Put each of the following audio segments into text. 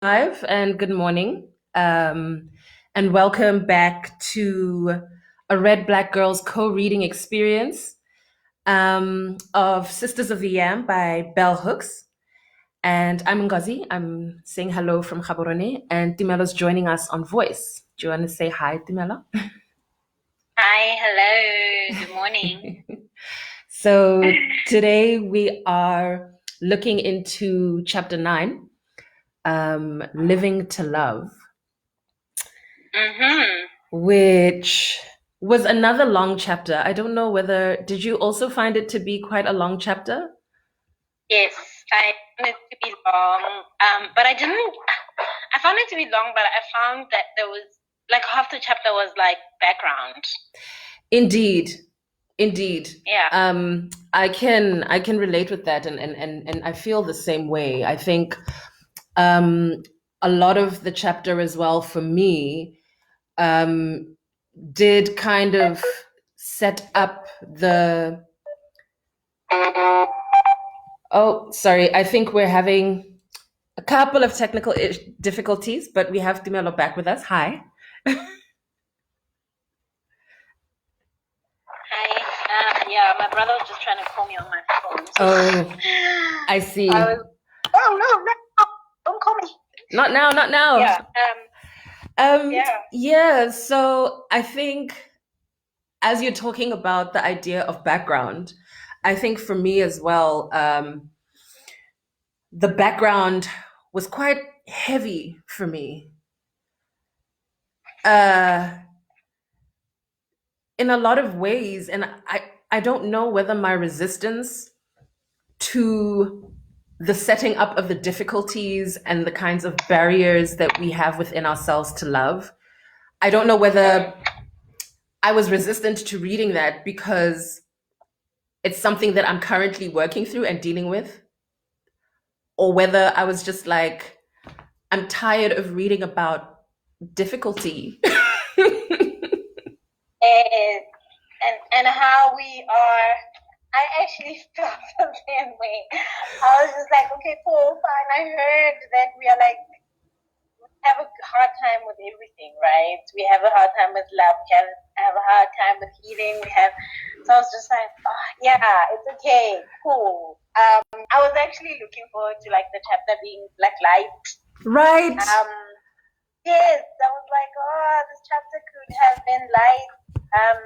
Live and good morning. And welcome back to a Red Black Girls co-reading experience of Sisters of the Yam by Bell Hooks. And I'm Ngozi. I'm saying hello from Gaborone, and Timelo's joining us on voice. Do you want to say hi, Timelo? Hi, hello, good morning. So today we are looking into chapter 9, Living to Love. Mm-hmm. Which was another long chapter. I don't know whether, did you also find it to be quite a long chapter? Yes, I found it to be long, but I found it to be long, but I found that there was, like, half the chapter was, like, background. Indeed, indeed. Yeah. I can relate with that, and I feel the same way. I think um, a lot of the chapter as well for me um, did kind of set up the. Oh, sorry. I think we're having a couple of technical difficulties, but we have Dimelo back with us. Hi. Hi. Yeah, my brother was just trying to call me on my phone. So Oh, I I see. was, oh, no, no, don't call me. Not now, not Yeah, now. yeah. Yeah, so I think as you're talking about the idea of background, I think for me as well, the background was quite heavy for me. Uh, in a lot of ways, and I don't know whether my resistance to the setting up of the difficulties and the kinds of barriers that we have within ourselves to love. I don't know whether I was resistant to reading that because it's something that I'm currently working through and dealing with, or whether I was just like, I'm tired of reading about difficulty. And, and how we are. I actually felt the same way. I was just like, okay, cool, fine. I heard that we are like, have a hard time with everything, right? We have a hard time with love. We have a hard time with healing. So I was just like, oh, yeah, it's okay, cool. I was actually looking forward to like the chapter being like light. Right. Um, yes, I was like, oh, this chapter could have been light. Um,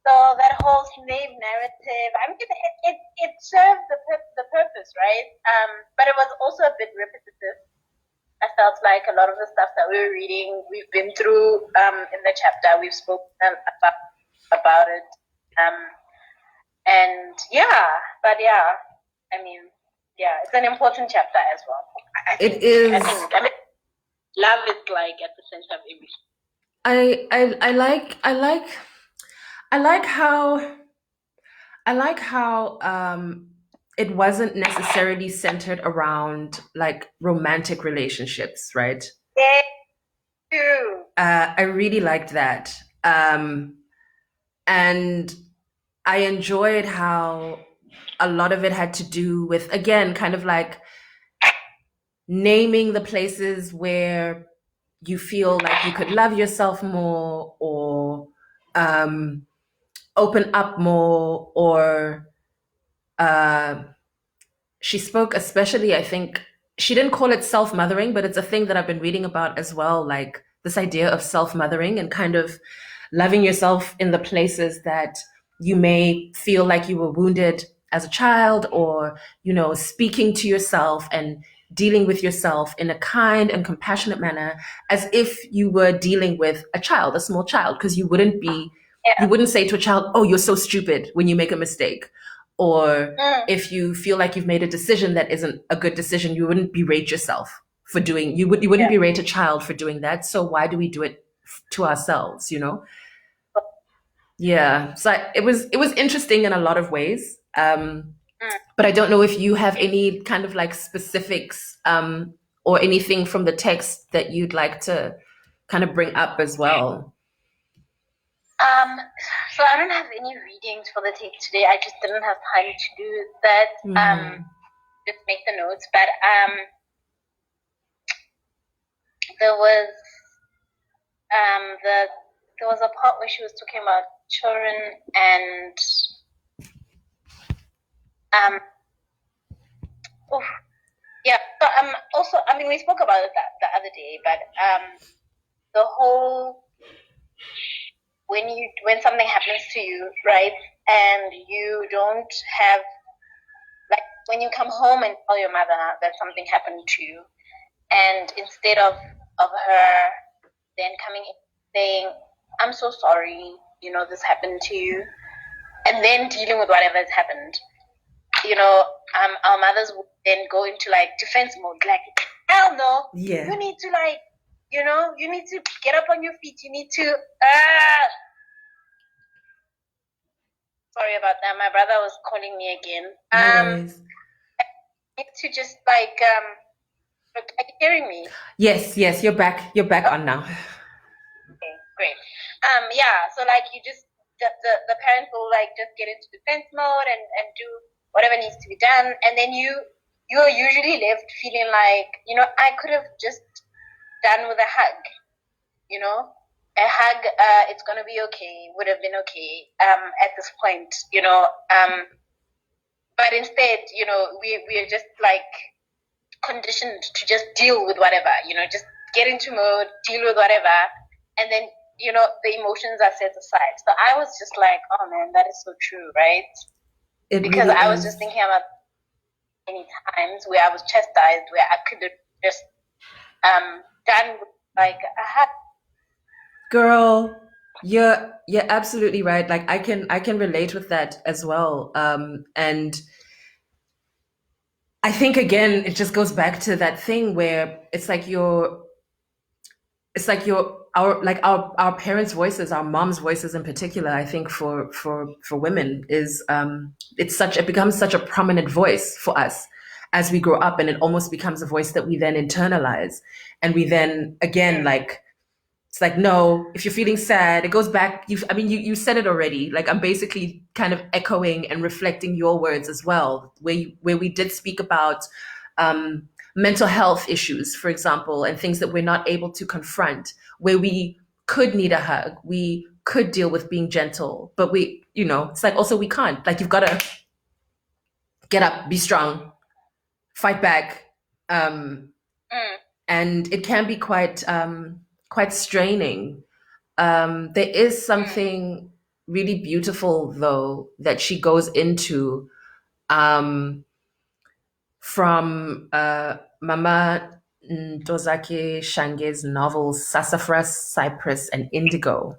so that whole slave narrative, I mean, it served the purpose, right? But it was also a bit repetitive. I felt like a lot of the stuff that we were reading, we've been through in the chapter. We've spoken about it, and yeah, but yeah, I mean, yeah, it's an important chapter as well. I It think. is. I mean, love is like at the center of everything. I like how it wasn't necessarily centered around like romantic relationships, right? Yeah, too. I really liked that. And I enjoyed how a lot of it had to do with, again, kind of like naming the places where you feel like you could love yourself more or um, open up more, or uh, she spoke especially, I think, she didn't call it self-mothering, but it's a thing that I've been reading about as well, like this idea of self-mothering and kind of loving yourself in the places that you may feel like you were wounded as a child, or speaking to yourself and dealing with yourself in a kind and compassionate manner as if you were dealing with a child, a small child, because you Yeah. wouldn't say to a child, oh, you're so stupid when you make a mistake. Or Mm. if you feel like you've made a decision that isn't a good decision, you wouldn't berate yourself for doing you wouldn't Yeah. berate a child for doing that. So why do we do it to ourselves? Yeah. So it was interesting in a lot of ways. Mm. But I don't know if you have any kind of like specifics or anything from the text that you'd like to kind of bring up as well. Um, so I don't have any readings for the text today. I just didn't have time to do that. Mm. Just make the notes. But there was there was a part where she was talking about children and oof, yeah. So also, I mean, we spoke about it the other day, but the whole when something happens to you, right, and you don't have, like, when you come home and tell your mother that something happened to you, and instead of her then coming in saying, I'm so sorry, this happened to you, and then dealing with whatever has happened, our mothers would then go into like defense mode, like, hell no, Yeah. you need to, like, you need to get up on your feet, you need to sorry about that, my brother was calling me again. No worries. Need to just like are you hearing me? Yes, you're back on now. Okay, great. Yeah, so like you just the parents will like just get into defense mode and do whatever needs to be done, and then you're usually left feeling like, I could have just done with a hug, a hug, it's gonna be okay, would have been okay at this point, but instead, we are just like conditioned to just deal with whatever, just get into mode, deal with whatever, and then the emotions are set aside. So I was just like, oh man, that is so true, right? Because really I was just thinking about many times where I was chastised, where I could have just done with like a hug. Girl, you're absolutely right. Like I can relate with that as well. And I think again, it just goes back to that thing where our parents' voices, our moms' voices in particular. I think for women is it becomes such a prominent voice for us as we grow up, and it almost becomes a voice that we then internalize, and we then again like. It's like, no, if you're feeling sad, it goes back. You said it already. Like, I'm basically kind of echoing and reflecting your words as well, where we did speak about mental health issues, for example, and things that we're not able to confront, where we could need a hug, we could deal with being gentle, but it's like also we can't. Like, you've got to get up, be strong, fight back. And it can be quite straining. There is something really beautiful, though, that she goes into from Mama Ntozake Shange's novels Sassafras, Cypress, and Indigo,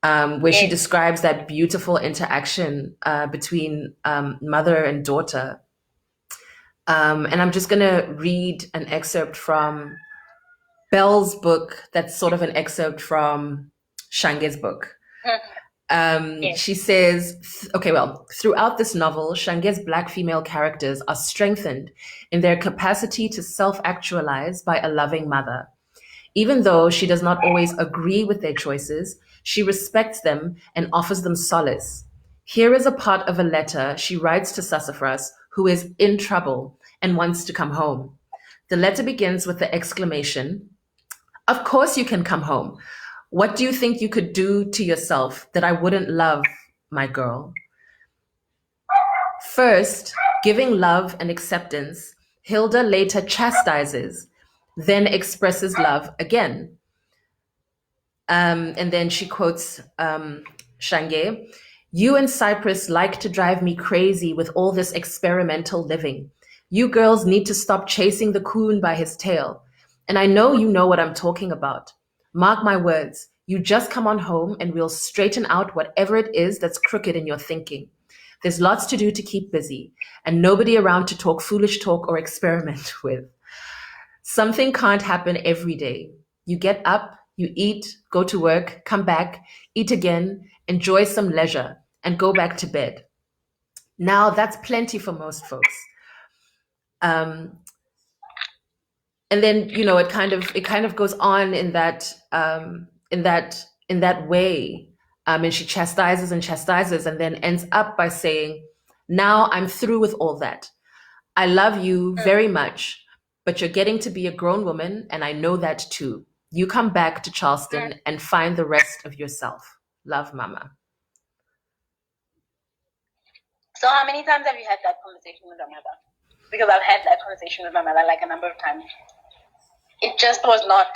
where she describes that beautiful interaction between mother and daughter. And I'm just going to read an excerpt from Belle's book that's sort of an excerpt from Shange's book. She says, okay, well, throughout this novel, Shange's Black female characters are strengthened in their capacity to self-actualize by a loving mother. Even though she does not always agree with their choices, she respects them and offers them solace. Here is a part of a letter she writes to Sassafras, who is in trouble and wants to come home. The letter begins with the exclamation, "Of course you can come home. What do you think you could do to yourself that I wouldn't love, my girl?" First, giving love and acceptance, Hilda later chastises, then expresses love again. And then she quotes Shange, "You and Cypress like to drive me crazy with all this experimental living. You girls need to stop chasing the coon by his tail. And I know you know what I'm talking about. Mark my words, you just come on home and we'll straighten out whatever it is that's crooked in your thinking. There's lots to do to keep busy, and nobody around to talk foolish talk or experiment with. Something can't happen every day. You get up, you eat, go to work, come back, eat again, enjoy some leisure, and go back to bed. Now that's plenty for most folks. And then it kind of goes on in that way, and she chastises and then ends up by saying, "Now I'm through with all that. I love you very much, but you're getting to be a grown woman, and I know that too. You come back to Charleston and find the rest of yourself. Love, Mama. So how many times have you had that conversation with your mother? Because I've had that conversation with my mother like a number of times. It just was not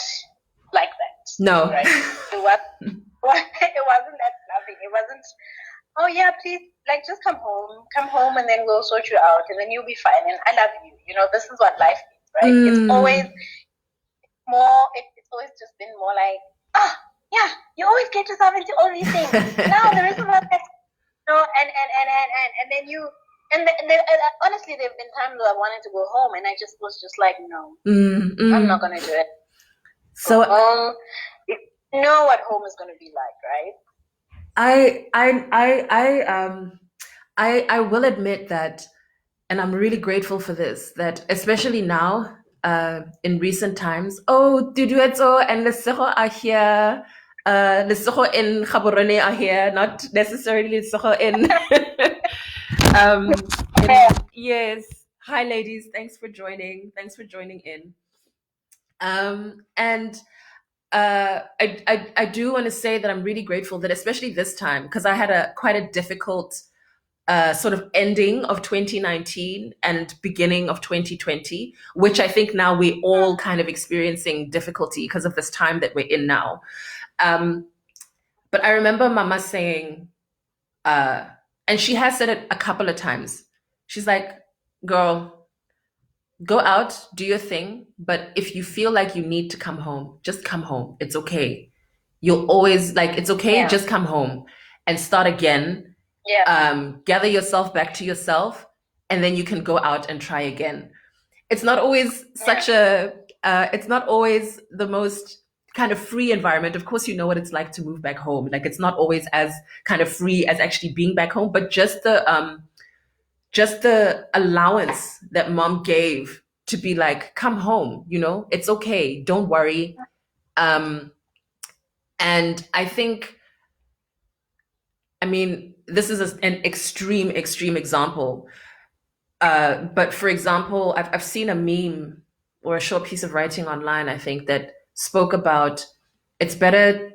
like that. No. Right? It wasn't that loving. It wasn't, oh yeah, please, like, just come home and then we'll sort you out and then you'll be fine and I love you. You know, this is what life is, right? It's always more, it's always just been more like, yeah, you always get yourself into all these things. Now there is a lot that, you know, and then you, and honestly, there have been times where I wanted to go home and I just was just like, no, I'm not going to do it. So home, you know what home is going to be like, right? I will admit that, and I'm really grateful for this, that especially now, in recent times, Duduetso and Lesego are here. Lesego in Gaborone are here, not necessarily Lesego in yes. Hi ladies, thanks for joining. Thanks for joining in. And I do want to say that I'm really grateful that, especially this time, because I had quite a difficult sort of ending of 2019 and beginning of 2020, which I think now we all kind of experiencing difficulty because of this time that we're in now. But I remember Mama saying, and she has said it a couple of times. She's like, girl, go out, do your thing. But if you feel like you need to come home, just come home. It's okay. You'll always it's okay. Just come home and start again. Gather yourself back to yourself, and then you can go out and try again. It's not always it's not always the most kind of free environment. Of course, you know what it's like to move back home. Like, it's not always as kind of free as actually being back home, but just the allowance that Mom gave to be like, come home, you know, it's okay. Don't worry. And I think, I mean, this is an extreme example. But for example, I've seen a meme or a short piece of writing online, I think, that spoke about it's better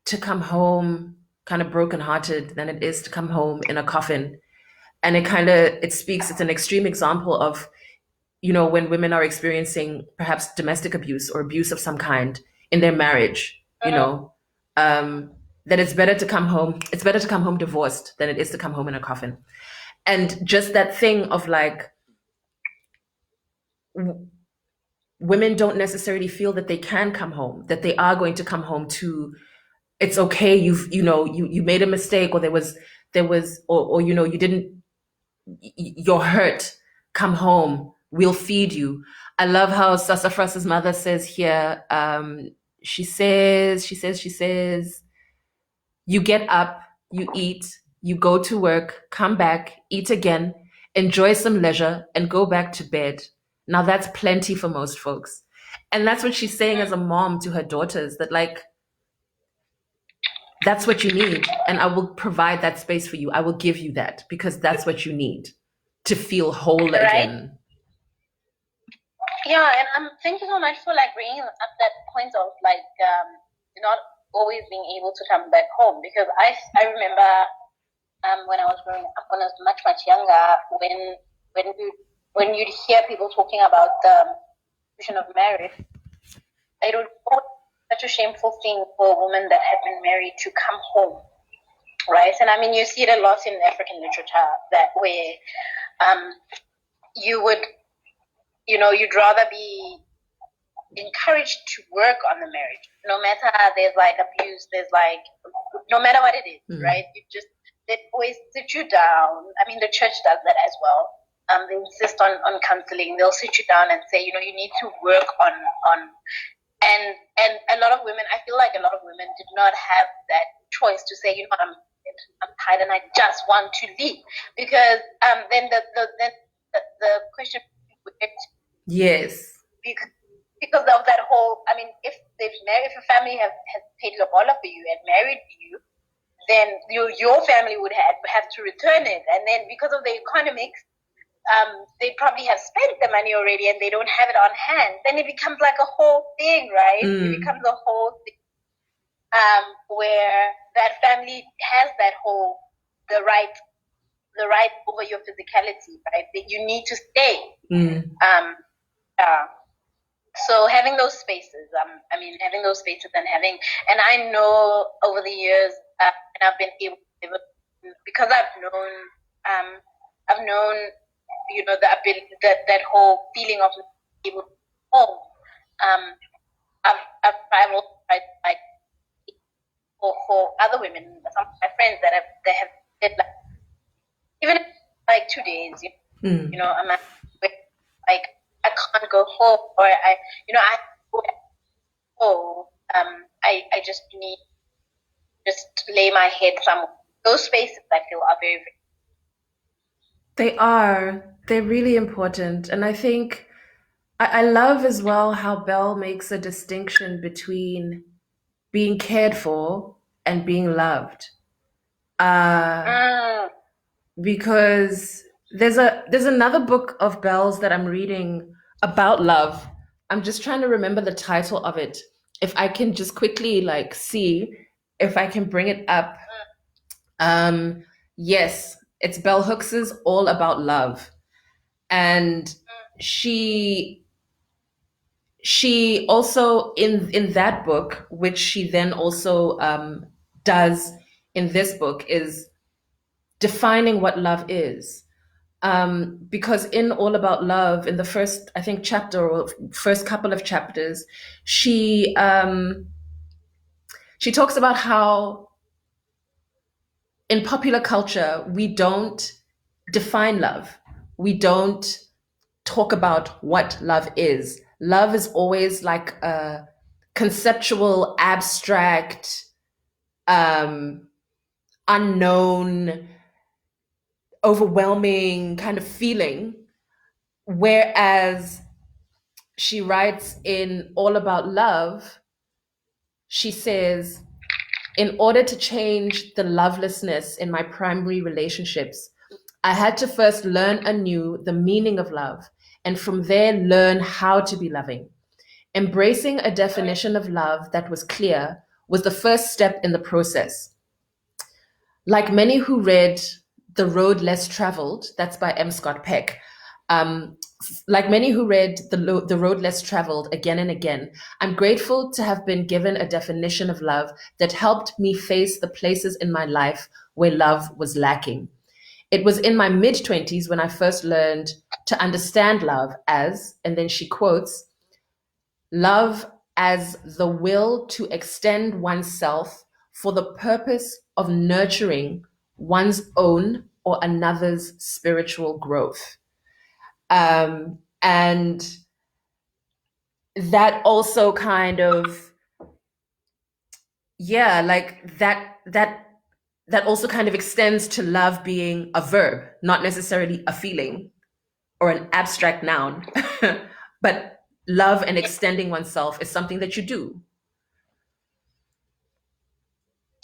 to come home kind of brokenhearted than it is to come home in a coffin. And it's an extreme example of, you know, when women are experiencing perhaps domestic abuse or abuse of some kind in their marriage, you know, that it's better to come home divorced than it is to come home in a coffin. And just that thing of like, women don't necessarily feel that they can come home, that they are going to come home to, it's okay, you made a mistake, or there was, or you know, you didn't, you're hurt, come home, we'll feed you. I love how Sassafras's mother says here, she says, you get up, you eat, you go to work, come back, eat again, enjoy some leisure, and go back to bed. Now that's plenty for most folks. And that's what she's saying as a mom to her daughters, that like, that's what you need. And I will provide that space for you. I will give you that because that's what you need to feel whole again. Yeah, and thank you so much for like bringing up that point of like not always being able to come back home, because I remember when I was growing up, when I was much younger, when you'd hear people talking about the institution of marriage, it would be such a shameful thing for a woman that had been married to come home, right? And I mean, you see it a lot in African literature, that where you would, you know, you'd rather be encouraged to work on the marriage, no matter there's like abuse, there's like, no matter what it is, right? They always sit you down. I mean, the church does that as well. They insist on counseling. They'll sit you down and say, you know, you need to work on, and a lot of women, I feel like a lot of women did not have that choice to say, you know, I'm tired and I just want to leave, because then the question would get, yes, because of that whole, I mean, if a family has paid lobola for you and married you, then your family would have to return it, and then because of the economics, they probably have spent the money already and they don't have it on hand, then it becomes like a whole thing, right? It becomes a whole thing where that family has the right over your physicality, right? That you need to stay. So having those spaces, and I know over the years, and I've been able because I've known, the ability, that whole feeling of being able to home. I've also tried, like, for other women, some of my friends that have did, like, even like 2 days, I'm like, I can't go home, or I go home. I just need just lay my head somewhere. Those spaces, I feel, are very, very. They are. They're really important. And I think I love as well how Belle makes a distinction between being cared for and being loved. Because there's another book of Belle's that I'm reading about love. I'm just trying to remember the title of it. If I can just quickly like see if I can bring it up. Yes, it's Bell Hooks's All About Love. And she also in that book, which she then also does in this book, is defining what love is. Because in All About Love, in the first, I think, chapter or first couple of chapters, she talks about how in popular culture we don't define love. We don't talk about what love is. Love is always like a conceptual, abstract, unknown, overwhelming kind of feeling. Whereas she writes in All About Love, she says, in order to change the lovelessness in my primary relationships, I had to first learn anew the meaning of love, and from there learn how to be loving. Embracing a definition of love that was clear was the first step in the process. Like many who read The Road Less Traveled, that's by M. Scott Peck, like many who read the Road Less Traveled again and again, I'm grateful to have been given a definition of love that helped me face the places in my life where love was lacking. It was in my mid-20s when I first learned to understand love as, and then she quotes, love as the will to extend oneself for the purpose of nurturing one's own or another's spiritual growth. And that also kind of, yeah, like that also kind of extends to love being a verb, not necessarily a feeling or an abstract noun, but love and extending oneself is something that you do.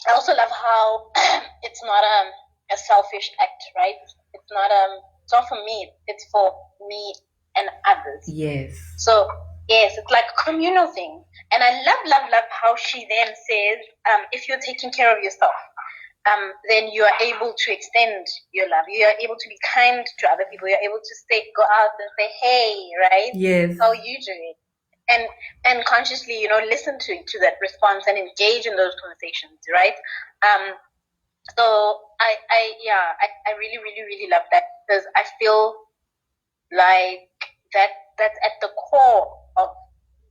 I also love how it's not a selfish act, right? It's not for me. It's for me and others. Yes. So yes, it's like a communal thing. And I love how she then says, if you're taking care of yourself, then you are able to extend your love. You are able to be kind to other people. You're able to go out and say, hey, right? Yes. How are you doing? And consciously, listen to that response and engage in those conversations, right? So I really, really, really love that, because I feel like that's at the core of,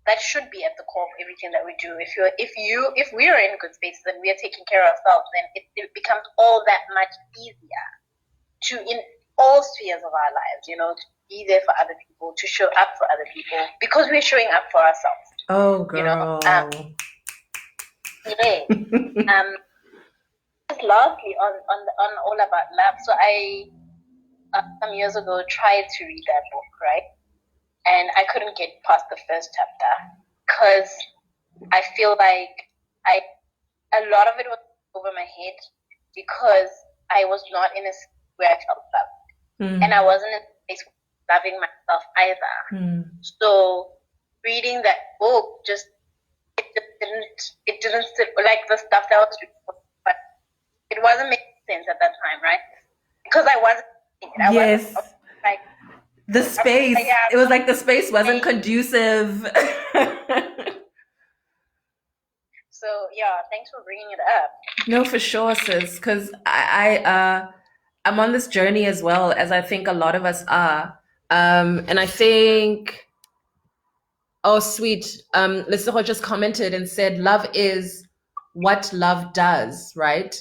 that should be at the core of everything that we do. If we're in good spaces and we are taking care of ourselves, then it becomes all that much easier to, in all spheres of our lives, to be there for other people, to show up for other people, because we're showing up for ourselves. Oh, girl. Yeah. Lastly, on All About Love. So I some years ago tried to read that book, right? And I couldn't get past the first chapter, because I feel like a lot of it was over my head, because I was not in a where I felt loved. And I wasn't in a place loving myself either. Mm. So reading that book it didn't sit like the stuff that was written, but it wasn't making sense at that time, right? Because I wasn't Yes. like The space. yeah, It was like the space wasn't conducive. So yeah, thanks for bringing it up. No, for sure, sis. Because I'm on this journey as well, as I think a lot of us are. And I think, oh, sweet. Lisero just commented and said, love is what love does, right?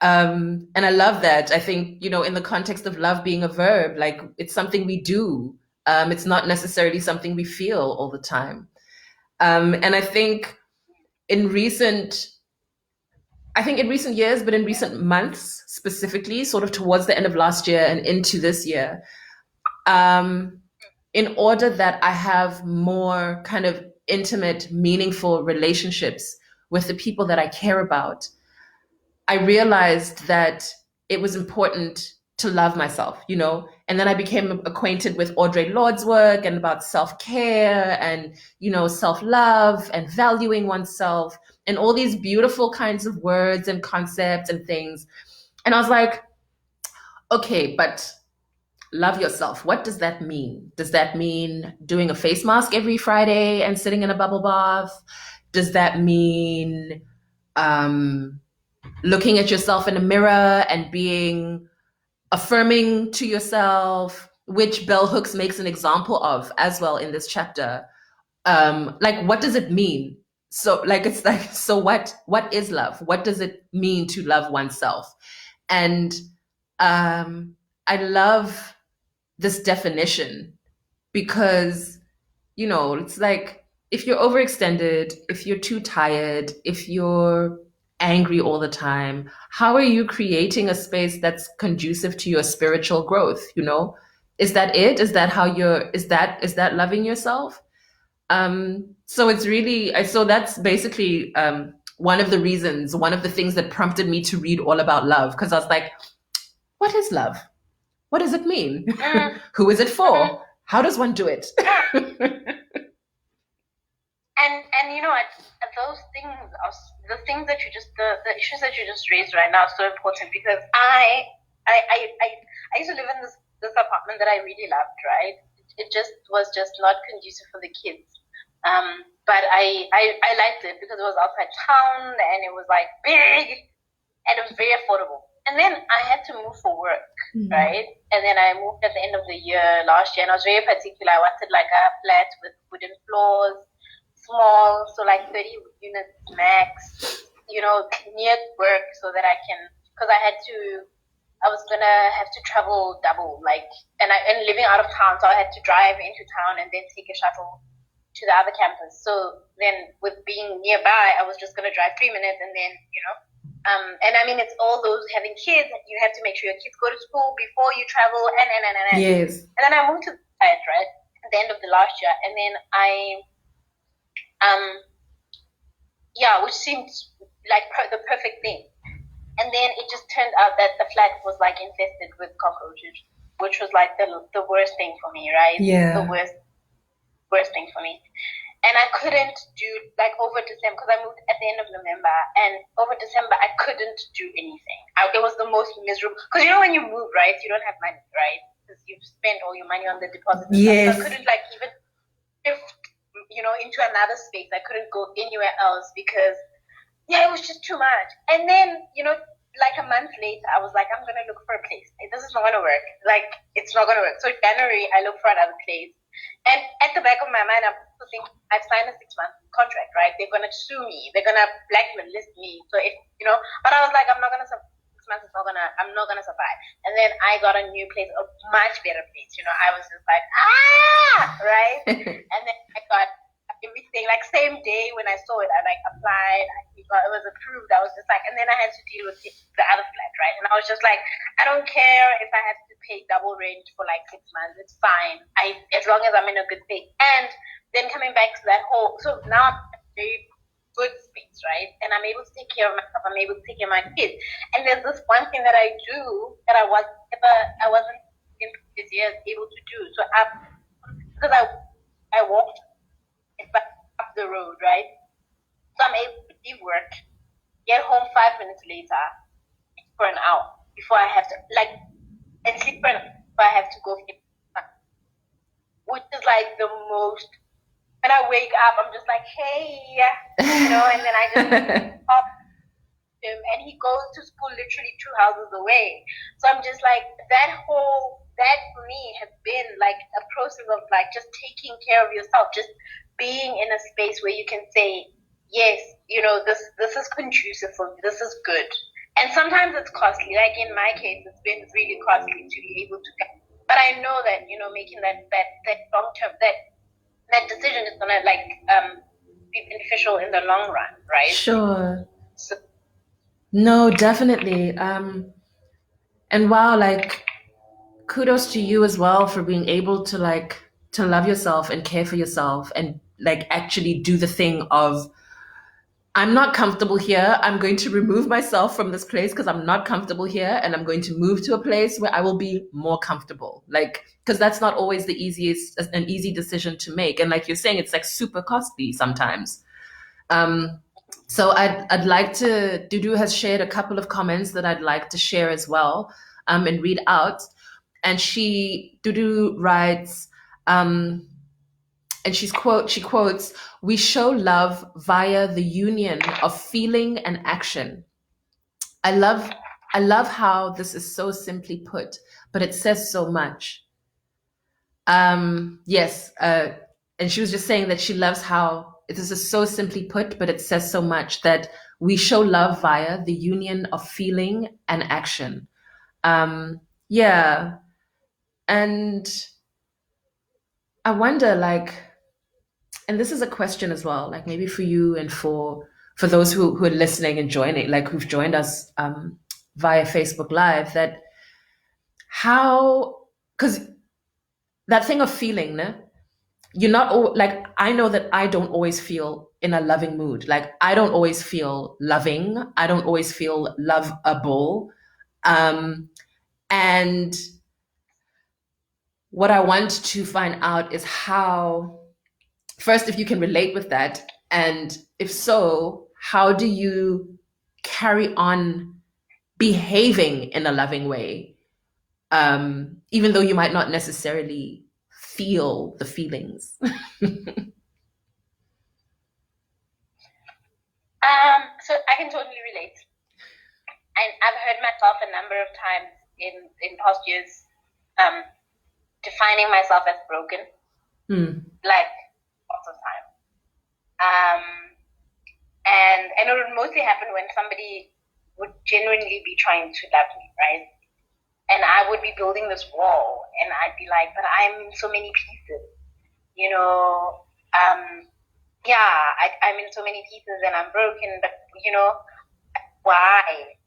And I love that. I think, in the context of love being a verb, like it's something we do. It's not necessarily something we feel all the time. And in recent, in recent years, but in recent months specifically, sort of towards the end of last year and into this year, in order that I have more kind of intimate, meaningful relationships with the people that I care about, I realized that it was important to love myself, And then I became acquainted with Audre Lorde's work and about self-care and, self-love and valuing oneself and all these beautiful kinds of words and concepts and things. And I was like, okay, but love yourself. What does that mean? Does that mean doing a face mask every Friday and sitting in a bubble bath? Does that mean looking at yourself in a mirror and being affirming to yourself, which Bell Hooks makes an example of as well in this chapter? Like, what does it mean? So, like, it's like, so what is love? What does it mean to love oneself? And I love this definition because, it's like if you're overextended, if you're too tired, if you're angry all the time, how are you creating a space that's conducive to your spiritual growth? Is that it? Is that how is that loving yourself? So it's really, so that's basically one of the things that prompted me to read all about love, because I was like, what is love? What does it mean? Who is it for? How does one do it? And those things are the things that the issues that you just raised right now are so important, because I used to live in this apartment that I really loved, right? It was not conducive for the kids. But I liked it because it was outside town and it was like big and it was very affordable. And then I had to move for work, right? And then I moved at the end of the year last year, and I was very particular. I wanted like a flat with wooden floors, small, so like 30 units max, near work, so that because I was gonna have to travel double, like, and living out of town, so I had to drive into town and then take a shuttle to the other campus. So then with being nearby, I was just gonna drive 3 minutes and then, and I mean, it's all those having kids, you have to make sure your kids go to school before you travel, and. Yes. And then I moved to the site, right, at the end of the last year, and then which seemed like the perfect thing. And then it just turned out that the flat was like infested with cockroaches, which was like the worst thing for me, right? Yeah. The worst thing for me. And I couldn't do, like, over December, because I moved at the end of November, and over December, I couldn't do anything. It was the most miserable, because when you move, right, you don't have money, right? Because you've spent all your money on the deposit. Yes. So I couldn't, like, even shift, into another space. I couldn't go anywhere else because, it was just too much. And then, like a month later, I was like, I'm going to look for a place. This is not going to work. Like, it's not going to work. So in January, I looked for another place. And at the back of my mind, I'm thinking, I've signed a 6-month contract, right? They're going to sue me. They're going to blacklist me. So but I was like, I'm not going to survive. 6 months I'm not going to survive. And then I got a new place, a much better place. I was just like, right? And then I got everything, like same day when I saw it, I like applied, it was approved. I was just like, and then I had to deal with the other flat, right? And I was just like, I don't care if I have to pay double rent for like 6 months, it's fine. As long as I'm in a good place. And then coming back to that whole, so now I'm in a very good space, right? And I'm able to take care of myself, I'm able to take care of my kids. And there's this one thing that I do that I wasn't in previous years able to do. So because I walked back up the road, right? So I'm able to leave work, get home 5 minutes later, eat for an hour before I have to and sleep for an hour before I have to go sleep. Which is like the most. When I wake up, I'm just like, hey, and then I just pop him, and he goes to school literally 2 houses away. So I'm just like, that for me has been like a process of like just taking care of yourself, just being in a space where you can say, yes, this is conducive for me, this is good. And sometimes it's costly. Like in my case, it's been really costly to be able to get. But I know that, making that long term, that decision is gonna be beneficial in the long run, right? Sure. So, No, definitely. And wow, like kudos to you as well for being able to love yourself and care for yourself and like actually do the thing of I'm not comfortable here. I'm going to remove myself from this place because I'm not comfortable here and I'm going to move to a place where I will be more comfortable. Like, because that's not always an easy decision to make. And like you're saying, it's like super costly sometimes. So I'd like to, Dudu has shared a couple of comments that I'd like to share as well, and read out. And Dudu writes, and she quotes, "We show love via the union of feeling and action. I love how this is so simply put, but it says so much." Yes, and she was just saying that she loves how this is so simply put, but it says so much that we show love via the union of feeling and action. Yeah, and I wonder, like, and this is a question as well, like maybe for you and for those who are listening and joining, like who've joined us via Facebook Live, that how, because that thing of feeling, ne? You're not like I know that I don't always feel in a loving mood. Like I don't always feel loving. I don't always feel lovable. And what I want to find out is how, first, if you can relate with that, and if so, how do you carry on behaving in a loving way, even though you might not necessarily feel the feelings? so I can totally relate. And I've heard myself a number of times in past years, defining myself as broken, like lots of time. And it would mostly happen when somebody would genuinely be trying to love me, right? And I would be building this wall, and I'd be like, but I'm in so many pieces, I'm in so many pieces and I'm broken, but why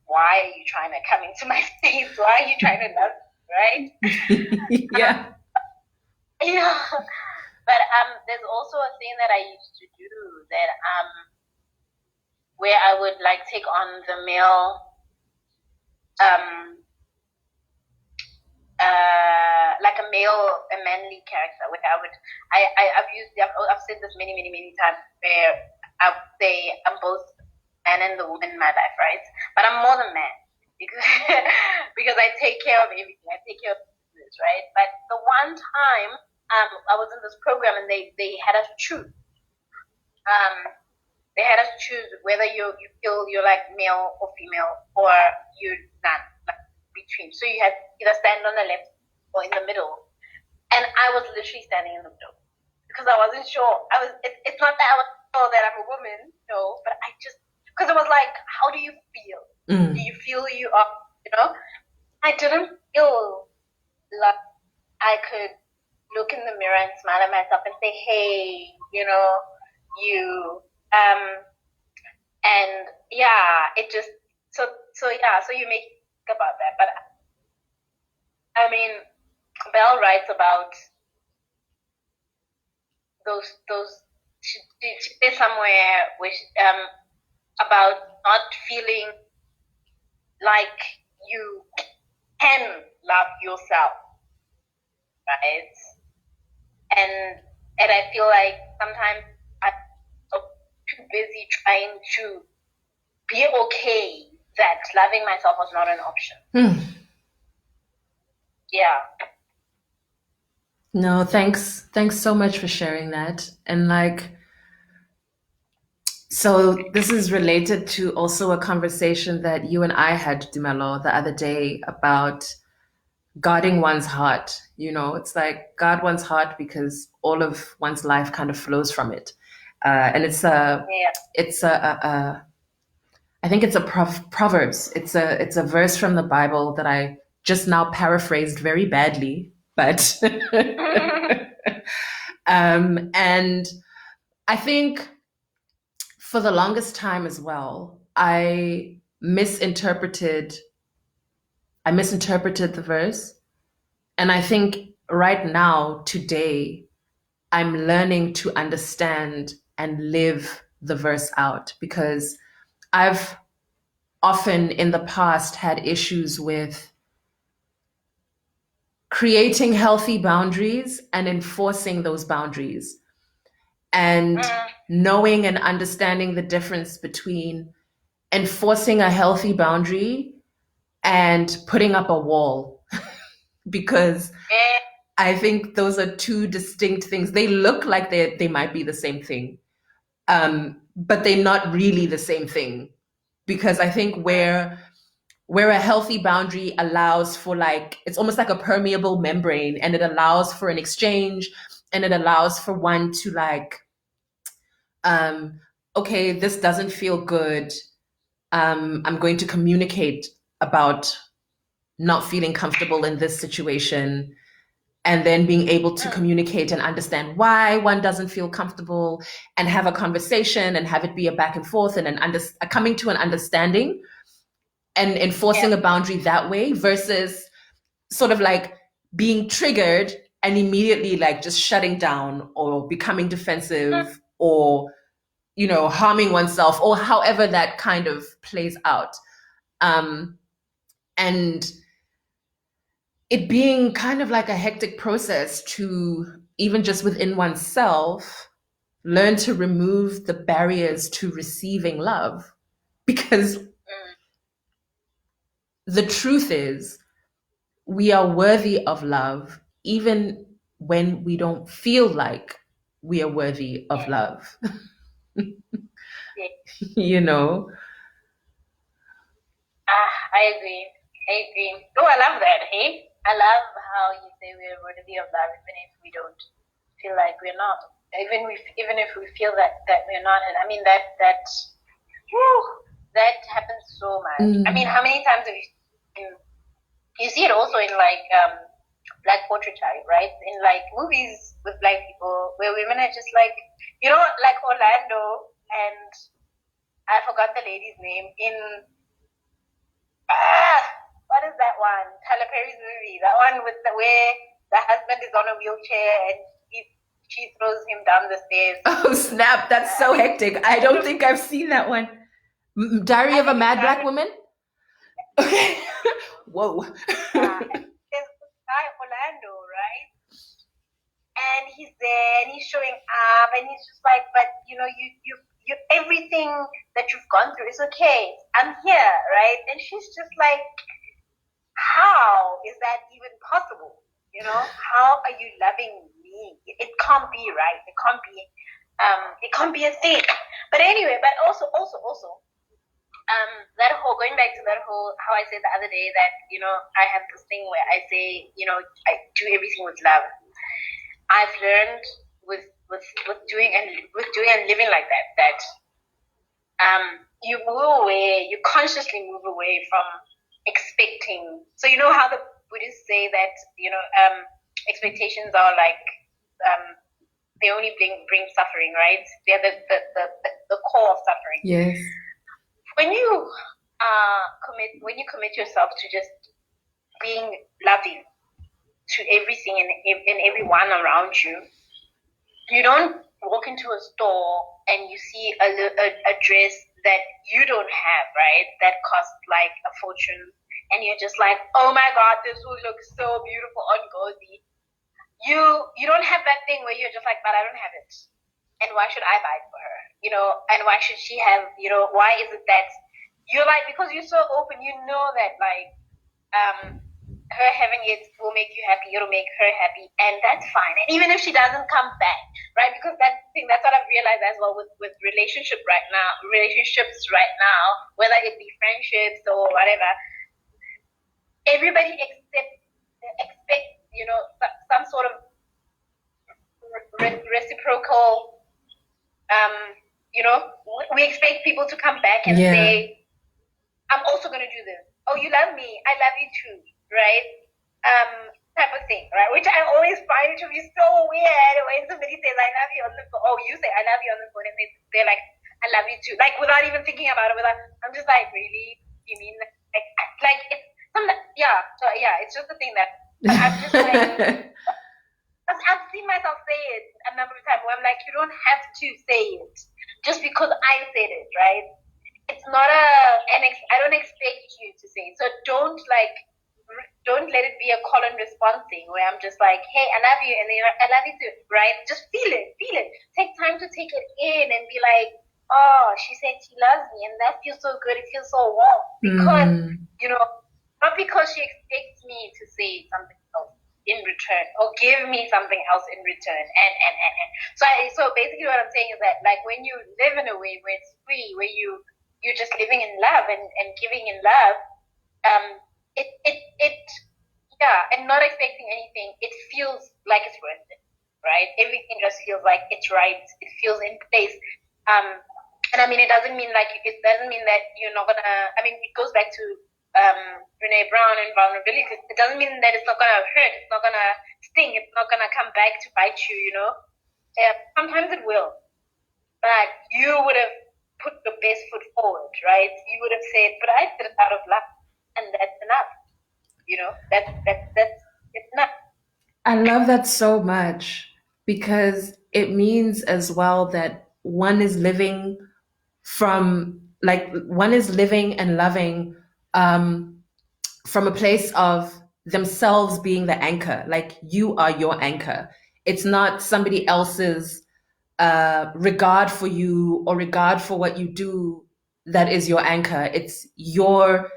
are you trying to come into my space? Why are you trying to love me, right? Yeah. But there's also a thing that I used to do that where I would like take on the male like a manly character, where I've said this many times, where I would say I'm both man and the woman in my life, right? But I'm more than man because because I take care of everything. I take care of business, right? But the one time I was in this program and they had us choose. They had us choose whether you feel you're like male or female, or you're none, like between. So you had either stand on the left or in the middle. And I was literally standing in the middle because I wasn't sure. It's not that I was sure that I'm a woman, no, but I just, because it was like, how do you feel? Do you feel you are, I didn't feel like I could look in the mirror and smile at myself and say, hey, you, and yeah, it just, so you make think about that. But I mean, Belle writes about she says somewhere about not feeling like you can love yourself. right? And I feel like sometimes I'm so too busy trying to be okay that loving myself was not an option. Yeah. No, thanks. Thanks so much for sharing that. And like, so this is related to also a conversation that you and I had, Dumelo, the other day about guarding one's heart. You know, it's like guard one's heart because all of one's life kind of flows from it. And I think it's a Proverbs. It's a verse from the Bible that I just now paraphrased very badly, but and I think for the longest time as well, I misinterpreted the verse. And I think right now, today, I'm learning to understand and live the verse out because I've often in the past had issues with creating healthy boundaries and enforcing those boundaries and knowing and understanding the difference between enforcing a healthy boundary and putting up a wall because I think those are two distinct things. They look like they might be the same thing, but they're not really the same thing because I think where a healthy boundary allows for like it's almost like a permeable membrane and it allows for an exchange and it allows for one to like okay, this doesn't feel good. I'm going to communicate about not feeling comfortable in this situation and then being able to communicate and understand why one doesn't feel comfortable and have a conversation and have it be a back and forth and coming to an understanding and enforcing a boundary that way versus sort of like being triggered and immediately like just shutting down or becoming defensive or you know harming oneself or however that kind of plays out and it being kind of like a hectic process to even just within oneself learn to remove the barriers to receiving love because the truth is we are worthy of love even when we don't feel like we are worthy of love. You know. I agree. Oh, I love that. Hey, I love how you say we're worthy of love, even if we don't feel like we're not. Even if we feel that we're not. And I mean that happens so much. I mean, how many times have you see it also in like black portraiture, right? In like movies with black people where women are just like, you know, like Orlando and I forgot the lady's name in what is that one? Tyler Perry's movie. That one with where the husband is on a wheelchair and she throws him down the stairs. Oh snap! That's so hectic. I don't think I've seen that one. Diary of a Mad Black Woman. Okay. Whoa. There's this guy Orlando, right? And he's there and he's showing up and he's just like, but you know, you everything that you've gone through is okay. I'm here, right? And she's just like, how is that even possible? You know, how are you loving me? It can't be, right? It can't be a thing. But anyway, but also, that whole, going back to that whole, how I said the other day that, you know, I have this thing where I say, you know, I do everything with love. I've learned with doing and living like that you move away, you consciously move away from expecting. So you know how the Buddhists say that, you know, expectations are like they only bring suffering, right? They're the core of suffering. Yes. When you commit yourself to just being loving to everything and everyone around you, you don't walk into a store and you see a dress that you don't have, right? That costs like a fortune, and you're just like, oh my god, this will look so beautiful on Gozi. you don't have that thing where you're just like, but I don't have it, and why should I buy it for her? And why should she have? Why is it that you're like, because you're so open, that like her having it will make you happy, it'll make her happy, and that's fine. And even if she doesn't come back, right? Because that's what I've realized as well with relationships right now, whether it be friendships or whatever, everybody expects some sort of reciprocal. We expect people to come back and say, I'm also going to do this. Oh, you love me. I love you too. Right? Type of thing. Right? Which I always find it to be so weird when somebody says, I love you on the phone. Oh, you say, I love you on the phone. And they're like, I love you too. Like, without even thinking about it. I'm just like, really? You mean, like it's yeah. So, yeah, it's just the thing that I'm just like, I've seen myself say it a number of times where I'm like, you don't have to say it just because I said it, right? It's not I don't expect you to say it. So don't let it be a call and response thing where I'm just like, hey, I love you, and then I love you too, right? Just feel it. Take time to take it in and be like, oh, she said she loves me, and that feels so good. It feels so warm because not because she expects me to say something else in return or give me something else in return, and so basically what I'm saying is that, like, when you live in a way where it's free, where you're just living in love and giving in love, and not expecting anything, it feels like it's worth it, right? Everything just feels like it's right. It feels in place. And I mean, it doesn't mean that you're not gonna. I mean, it goes back to Brene Brown and vulnerability. It doesn't mean that it's not gonna hurt. It's not gonna sting. It's not gonna come back to bite you. Sometimes it will, but you would have put the best foot forward, right? You would have said, "But I did it out of love, and that's enough." It's enough. I love that so much because it means as well that one is living and loving from a place of themselves being the anchor. Like, you are your anchor. It's not somebody else's regard for you or regard for what you do that is your anchor. It's your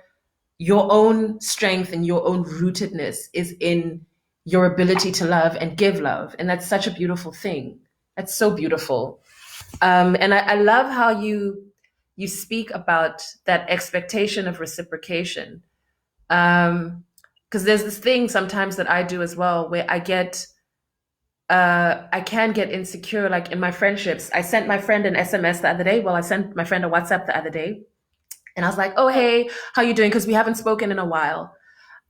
own strength and your own rootedness is in your ability to love and give love. And that's such a beautiful thing. That's so beautiful. And I love how you speak about that expectation of reciprocation. Because there's this thing sometimes that I do as well where I can get insecure, like in my friendships. I sent my friend an SMS the other day. Well, I sent my friend a WhatsApp the other day. And I was like, oh, hey, how you doing? Because we haven't spoken in a while.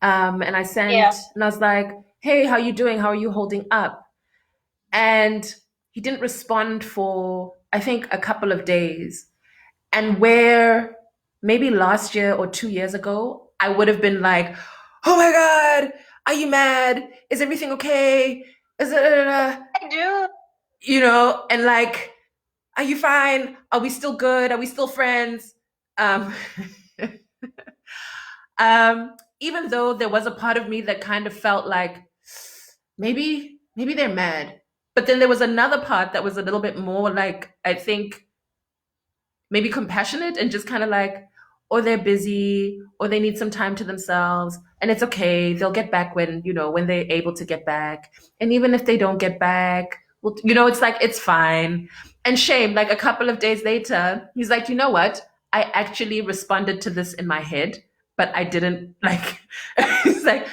And I was like, hey, how you doing? How are you holding up? And he didn't respond for, I think, a couple of days. And where maybe last year or 2 years ago, I would have been like, oh my God, are you mad? Is everything okay? I do. And like, are you fine? Are we still good? Are we still friends? Um, even though there was a part of me that kind of felt like maybe they're mad. But then there was another part that was a little bit more like, I think, maybe compassionate and just kind of like, or they're busy or they need some time to themselves, and it's okay. They'll get back when they're able to get back. And even if they don't get back, well, it's like, it's fine. And shame, like a couple of days later, he's like, you know what? I actually responded to this in my head, but I didn't like, it's like,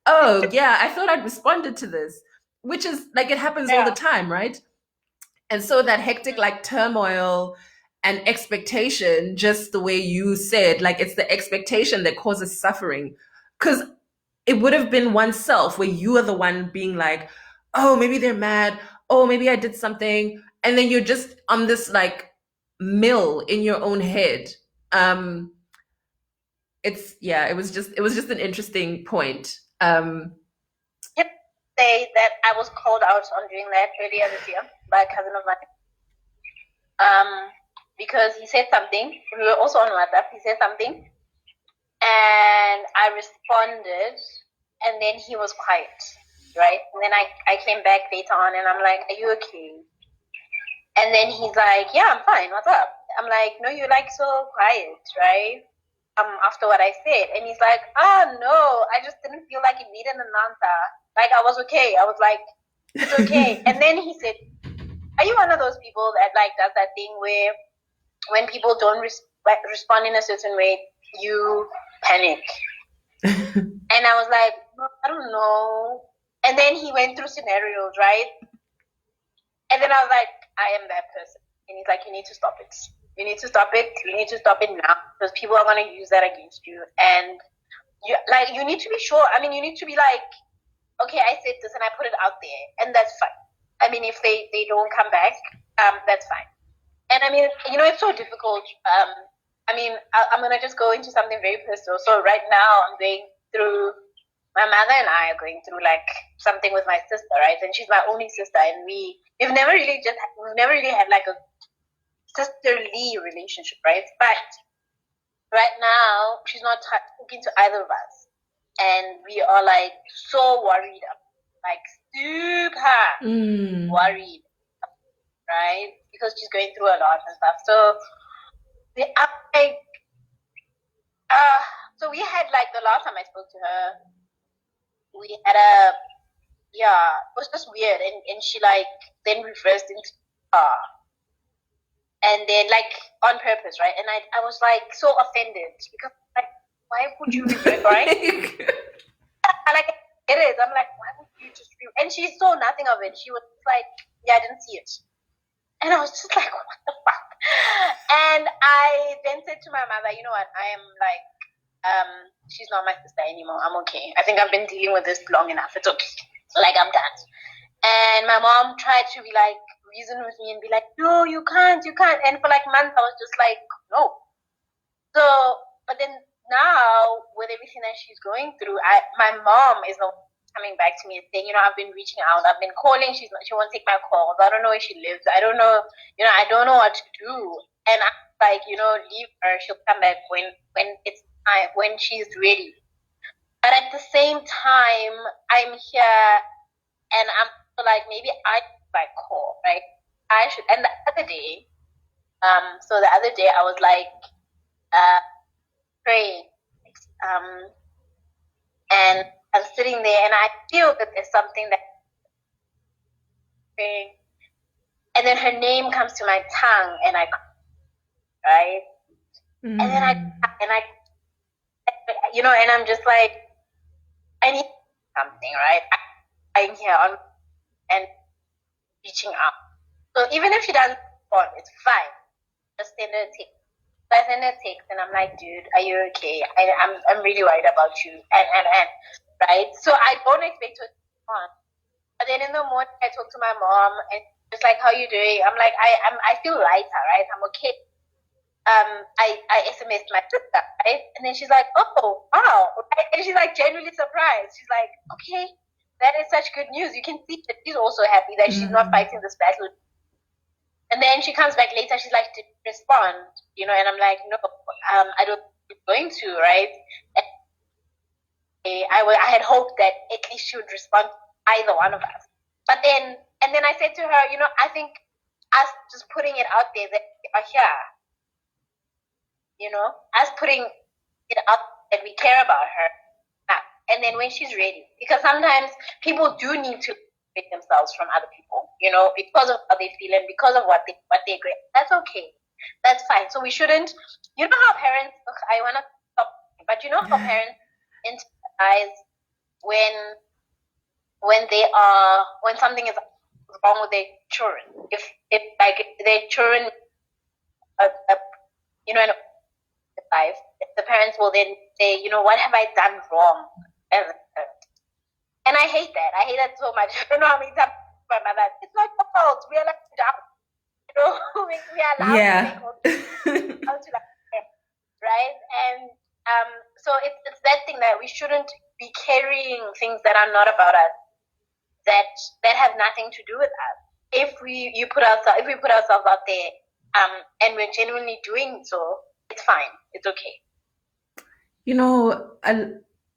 oh yeah, I thought I'd responded to this, which is like, it happens all the time, right? And so that hectic like turmoil and expectation, just the way you said, like, it's the expectation that causes suffering. Because it would have been oneself where you are the one being like, oh, maybe they're mad. Oh, maybe I did something. And then you're just on this like mill in your own head. It was just an interesting point. Say that I was called out on doing that earlier this year by a cousin of mine. Because he said something. We were also on WhatsApp. He said something, and I responded, and then he was quiet. right? And then I came back later on and I'm like, are you okay? And then he's like, yeah, I'm fine. What's up? I'm like, no, you're like so quiet, right? After what I said. And he's like, oh no, I just didn't feel like it needed an answer. Like I was okay. I was like, it's okay. And then he said, are you one of those people that like does that thing where when people don't respond in a certain way, you panic? And I was like, I don't know. And then he went through scenarios, right? And then I was like, I am that person. And he's like, you need to stop it. You need to stop it. You need to stop it now because people are going to use that against you. And you need to be sure. I mean, you need to be like, okay, I said this and I put it out there, and that's fine. I mean, if they don't come back, that's fine. And I mean, it's so difficult. I mean, I'm going to just go into something very personal. So right now I'm going through, my mother and I are going through like something with my sister, right? And she's my only sister, and we've never really had like a sisterly relationship, right? But right now she's not talking to either of us, and we are like so worried, like super worried, right? Because she's going through a lot and stuff. So so we had like the last time I spoke to her, we had it was just weird, and she like then reversed into and then like on purpose, right? And I was like so offended because like, why would you revert, right? Like it is. I'm like, why would you just and she saw nothing of it. She was like, yeah, I didn't see it. And I was just like, what the fuck? And I then said to my mother, you know what, I am like, she's not my sister anymore. I'm okay. I think I've been dealing with this long enough. It's okay. Like, I'm done. And my mom tried to be like, reason with me and be like, no, you can't. And for like months, I was just like, no. So, but then now, with everything that she's going through, my mom is not coming back to me and saying, I've been reaching out, I've been calling, she won't take my calls, I don't know where she lives, I don't know, I don't know what to do. And I'm like, leave her, she'll come back when it's time, when she's ready. But at the same time, I'm here and I'm like, maybe I should call, right? I should. And the other day, I was like praying, and I'm sitting there and I feel that there's something that praying, and then her name comes to my tongue and I cry, right? And then I and I'm just like, I need something, right? I'm here on and reaching out. So even if she doesn't respond, it's fine. Just send her a text. So I send her a text and I'm like, dude, are you okay? I'm really worried about you. And right? So I don't expect her to respond. But then in the morning I talk to my mom and just like, how you doing? I'm like, I feel lighter, right? I'm okay. I SMS'd my sister, right? And then she's like, oh, wow. Right? And she's like genuinely surprised. She's like, okay, that is such good news. You can see that she's also happy that she's not fighting this battle. And then she comes back later, she's like, to respond, and I'm like, no, I don't think you're going to, right? And I had hoped that at least she would respond to either one of us. But then, and then I said to her, I think us just putting it out there that we are here, us putting it out that we care about her. And then when she's ready, because sometimes people do need to separate themselves from other people, because of how they feel and because of what they're great. That's okay. That's fine. So we shouldn't, how parents, I want to stop, but how parents internalize when something is wrong with their children. If like their children, in life, the parents will then say, what have I done wrong? And I hate that. I hate that so much. I don't know how many times my mother, it's not your fault. We are like down. We are allowed to right? And so it's that thing that we shouldn't be carrying things that are not about us, that have nothing to do with us. If we put ourselves out there, and we're genuinely doing so, it's fine. It's okay.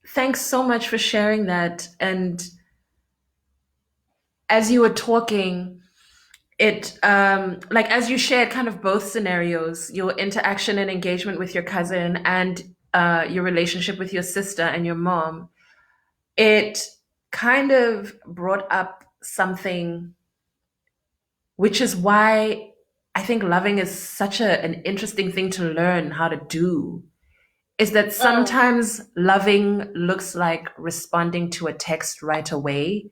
Thanks so much for sharing that. And as you were talking, it like as you shared kind of both scenarios, your interaction and engagement with your cousin and your relationship with your sister and your mom, it kind of brought up something, which is why I think loving is such an interesting thing to learn how to do. Is that Mm. sometimes loving looks like responding to a text right away.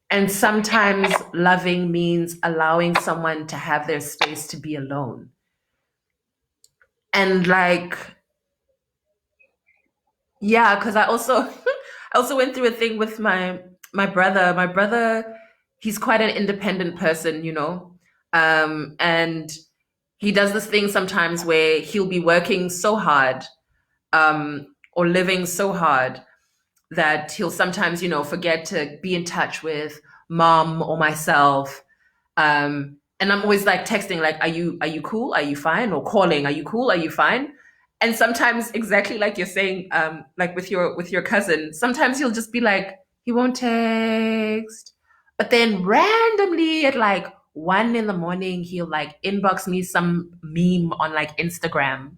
And sometimes loving means allowing someone to have their space to be alone. And like, yeah, because I also I also went through a thing with my brother. My brother, he's quite an independent person, you know. And he does this thing sometimes where he'll be working so hard, or living so hard that he'll sometimes, you know, forget to be in touch with mom or myself. And I'm always like texting, like, are you cool? Are you fine? Or calling, are you cool? Are you fine? And sometimes exactly like you're saying, like with your cousin, sometimes he'll just be like, he won't text. But then randomly at like 1 in the morning, he'll like inbox me some meme on like Instagram.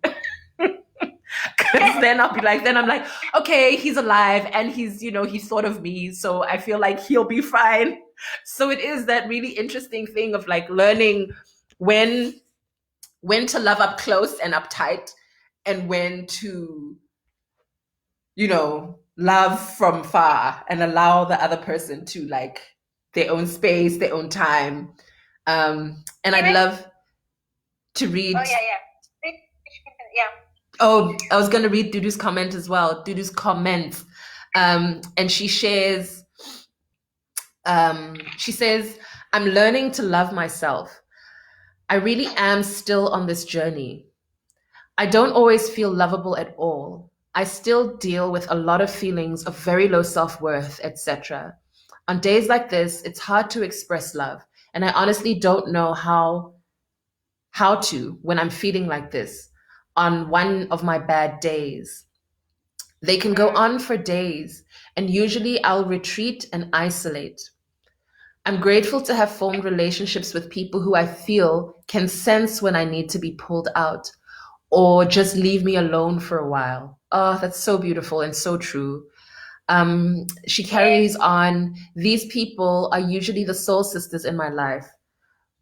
Because then I'll be like, then I'm like, okay, he's alive and he's, you know, he's sort of me. So I feel like he'll be fine. So it is that really interesting thing of like learning when when to love up close and uptight and when to, you know, love from far and allow the other person to like their own space, their own time. And I'd Even, love to oh read. yeah, yeah. Yeah. Oh, I was going to read Dudu's comment as well. Dudu's comments. And she says, I'm learning to love myself. I really am still on this journey. I don't always feel lovable at all. I still deal with a lot of feelings of very low self worth, etc. On days like this, it's hard to express love. And I honestly don't know how to when I'm feeling like this on one of my bad days. They can go Mm. on for days, and usually I'll retreat and isolate. I'm grateful to have formed relationships with people who I feel can sense when I need to be pulled out or just leave me alone for a while. Oh, that's so beautiful and so true. She carries Yes. on, these people are usually the soul sisters in my life.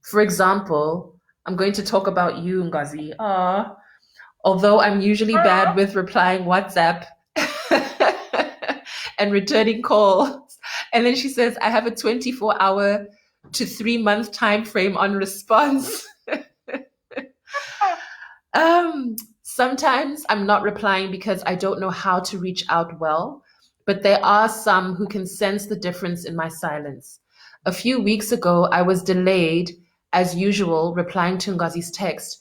For example, I'm going to talk about you, Ngozi. Although I'm usually Oh, bad with replying WhatsApp and returning calls. And then she says, I have a 24-hour to 3 month time frame on response. Sometimes I'm not replying because I don't know how to reach out well, but there are some who can sense the difference in my silence. A few weeks ago, I was delayed, as usual, replying to Ngozi's text.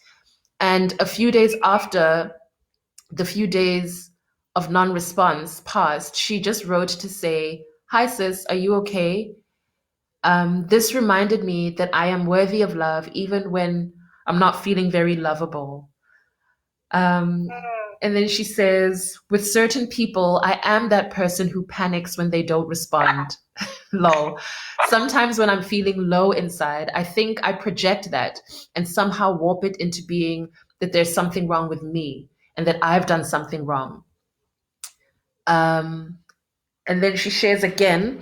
And a few days after the few days of non response passed, she just wrote to say, Hi, sis, are you okay? This reminded me that I am worthy of love even when I'm not feeling very lovable. Um, mm. and then she says, with certain people, I am that person who panics when they don't respond. Lol. Sometimes when I'm feeling low inside, I think I project that and somehow warp it into being that there's something wrong with me and that I've done something wrong. Um, and then she shares again.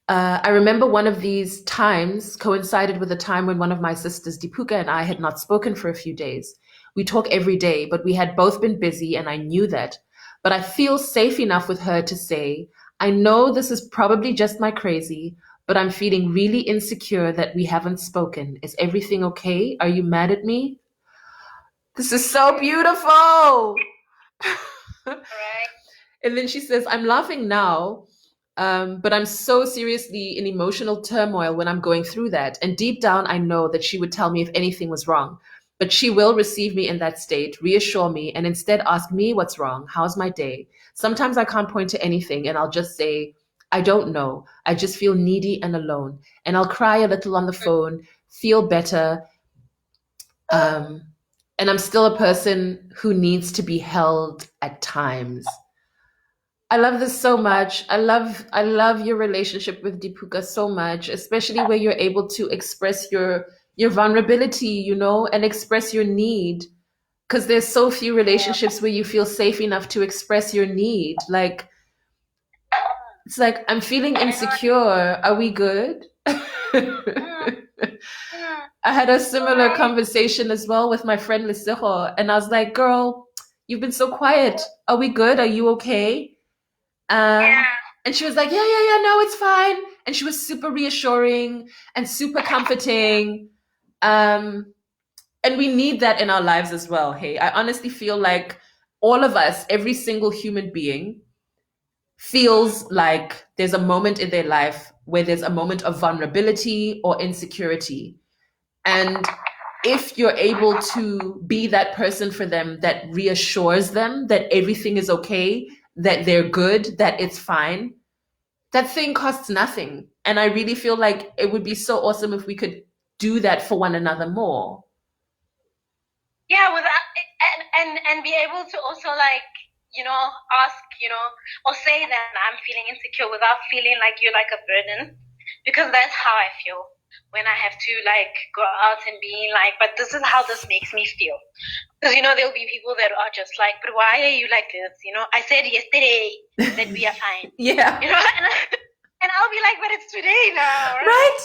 I remember one of these times coincided with a time when one of my sisters, Dipuka, and I had not spoken for a few days. We talk every day, but we had both been busy, and I knew that. But I feel safe enough with her to say, I know this is probably just my crazy, but I'm feeling really insecure that we haven't spoken. Is everything okay? Are you mad at me? This is so beautiful. Right. And then she says, I'm laughing now, but I'm so seriously in emotional turmoil when I'm going through that. And deep down, I know that she would tell me if anything was wrong. But she will receive me in that state, reassure me, and instead ask me what's wrong. How's my day? Sometimes I can't point to anything, and I'll just say, I don't know. I just feel needy and alone. And I'll cry a little on the phone, feel better. Um, and I'm still a person who needs to be held at times. I love this so much. I love your relationship with Deepuka so much, especially where you're able to express your vulnerability, and express your need. Because there's so few Yeah. relationships where you feel safe enough to express your need. Like it's like I'm feeling I know. insecure. Are we good? Mm, mm, I had a similar right. conversation as well with my friend Liseho, and I was like, "Girl, you've been so quiet. Are we good? Are you okay?" Uh, Yeah. and she was like, "Yeah, yeah, yeah. No, it's fine." And she was super reassuring and super Yeah. comforting. Um, and we need that in our lives as well. Hey, I honestly feel like all of us, every single human being, feels Mm, like there's a moment in their life where there's a moment of vulnerability or insecurity. And if you're able to be that person for them that reassures them that everything is okay, that they're good, that it's fine, that thing costs nothing. And I really feel like it would be so awesome if we could do that for one another more. yeah, without and be able to also like ask or say that I'm feeling insecure without feeling like you're like a burden, because that's how I feel when I have to like go out and be like, but this is how this makes me feel. Because there'll be people that are just like, but why are you like this? I said yesterday that we are fine. Yeah. And I'll be like, but it's today now, right? Right?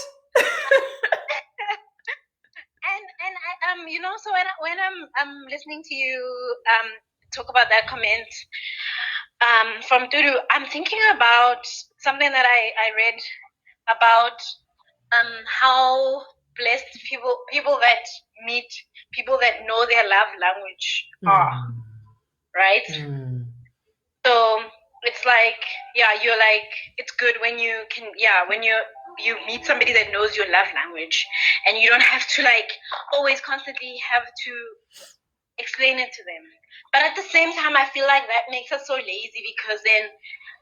And so when I'm listening to you talk about that comment from Turu, I'm thinking about something that I read about how blessed people that meet people that know their love language are, right? Mm. So it's like, yeah, you're like, it's good when you can, yeah, when you meet somebody that knows your love language, and you don't have to like always constantly have to explain it to them. But at the same time, I feel like that makes us so lazy, because then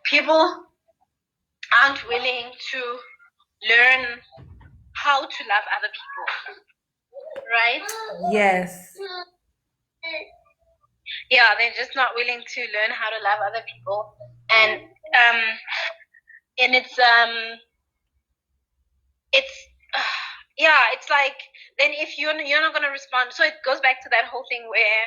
people aren't willing to learn how to love other people, right? Yes. Yeah, they're just not willing to learn how to love other people, um and it's yeah, it's like, then if you're not gonna respond, so it goes back to that whole thing where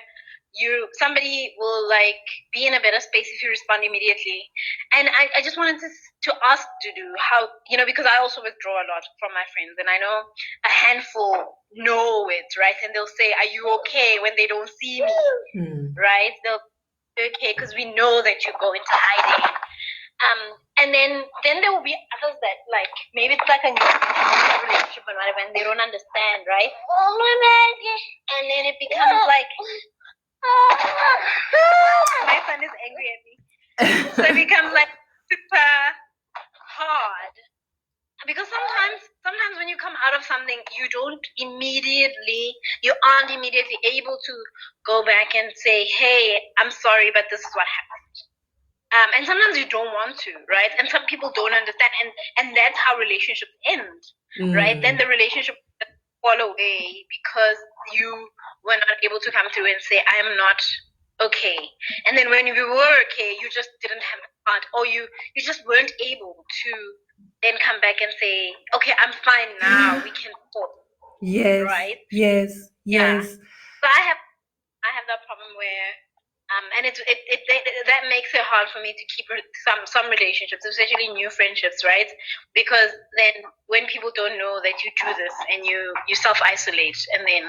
somebody will like be in a better space if you respond immediately. And I just wanted to ask Dudu how, because I also withdraw a lot from my friends, and I know a handful know it, right? And they'll say, are you okay, when they don't see me, Mm. right? They'll okay, because we know that you go into hiding. And then there will be others that like, maybe it's like a new relationship or whatever, and they don't understand, right? And then it becomes like, my son is angry at me. So it becomes like super hard, because sometimes when you come out of something, you aren't immediately able to go back and say, hey, I'm sorry, but this is what happened. And sometimes you don't want to, right? And some people don't understand, and that's how relationships end, right? Then the relationship fall away because you were not able to come through and say, I am not okay. And then when you were okay, you just didn't have the heart, or you just weren't able to then come back and say, okay, I'm fine now, we can talk, Yes. right? Yes. Yeah. Yes. So I have that problem where and it that makes it hard for me to keep some relationships, especially new friendships, right? Because then when people don't know that you do this, and you self isolate, and then